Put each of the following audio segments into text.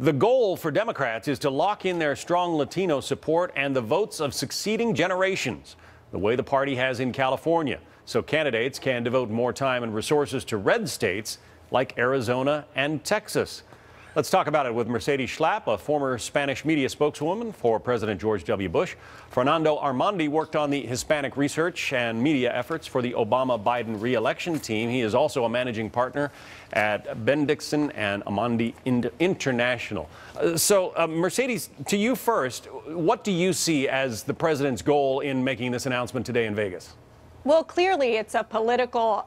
The goal for Democrats is to lock in their strong Latino support and the votes of succeeding generations, the way the party has in California, so candidates can devote more time and resources to red states like Arizona and Texas. Let's talk about it with Mercedes Schlapp, a former Spanish media spokeswoman for President George W. Bush. Fernando Armandi worked on the Hispanic research and media efforts for the Obama-Biden re-election team. He is also a managing partner at Bendixson and Armandi International. Mercedes, to you first, what do you see as the president's goal in making this announcement today in Vegas? Well, clearly it's a political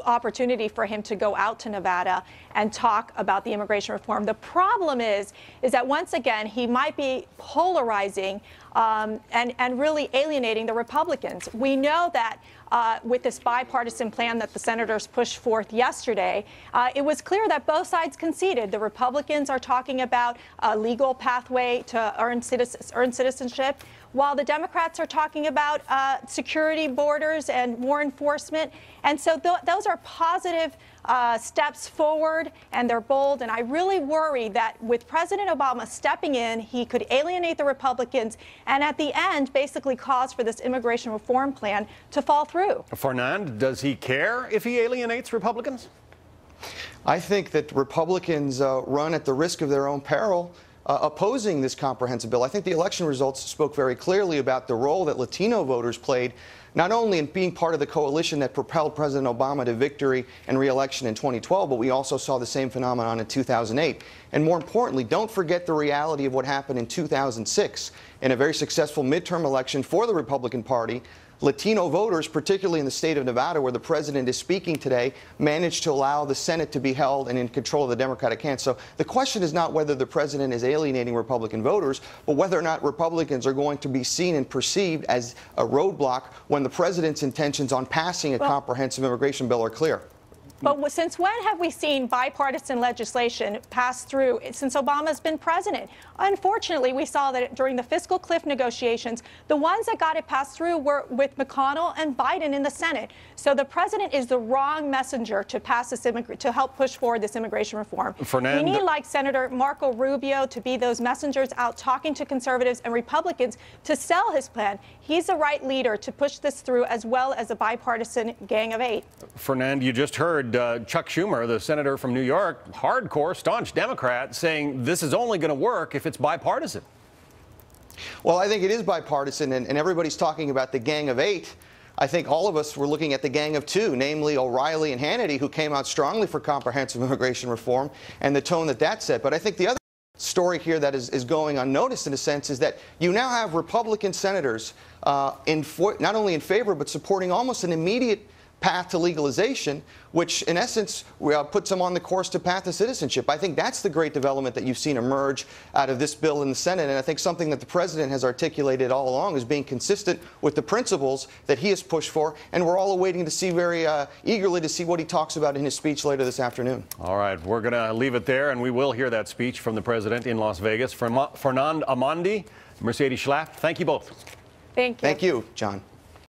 opportunity for him to go out to Nevada and talk about the immigration reform. The problem is that once again, he might be polarizing and really alienating the Republicans. We know that with this bipartisan plan that the senators pushed forth yesterday, it was clear that both sides conceded. The Republicans are talking about a legal pathway to earn citizenship, while the Democrats are talking about security, borders, and more enforcement. And so those are positive steps forward, and they're bold. And I really worry that with President Obama stepping in, he could alienate the Republicans and at the end basically cause for this immigration reform plan to fall through. Fernand, does he care if he alienates Republicans? I think that Republicans run at the risk of their own peril opposing this comprehensive bill. I think the election results spoke very clearly about the role that Latino voters played, not only in being part of the coalition that propelled President Obama to victory and re-election in 2012, but we also saw the same phenomenon in 2008. And more importantly, don't forget the reality of what happened in 2006 in a very successful midterm election for the Republican Party. Latino voters, particularly in the state of Nevada, where the president is speaking today, managed to allow the Senate to be held and in control of the Democratic hand. So the question is not whether the president is alienating Republican voters, but whether or not Republicans are going to be seen and perceived as a roadblock when the president's intentions on passing a comprehensive immigration bill are clear. But since when have we seen bipartisan legislation pass through since Obama's been president? Unfortunately, we saw that during the fiscal cliff negotiations, the ones that got it passed through were with McConnell and Biden in the Senate. So the president is the wrong messenger to pass this to help push forward this immigration reform. We need, like Senator Marco Rubio, to be those messengers out talking to conservatives and Republicans to sell his plan. He's the right leader to push this through, as well as a bipartisan Gang of Eight. Fernand, you just heard Chuck Schumer, the senator from New York, hardcore, staunch Democrat, saying this is only going to work if it's bipartisan. Well, I think it is bipartisan, and everybody's talking about the Gang of Eight. I think all of us were looking at the Gang of Two, namely O'Reilly and Hannity, who came out strongly for comprehensive immigration reform and the tone that set. But I think the other story here that is going unnoticed, in a sense, is that you now have Republican senators not only in favor, but supporting almost an immediate path to legalization, which in essence puts them on the course to path to citizenship. I think that's the great development that you've seen emerge out of this bill in the Senate, and I think something that the president has articulated all along as being consistent with the principles that he has pushed for, and we're all awaiting to see very eagerly to see what he talks about in his speech later this afternoon. All right, we're going to leave it there, and we will hear that speech from the president in Las Vegas. Fernand Armandi, Mercedes Schlapp, thank you both. Thank you. Thank you, John.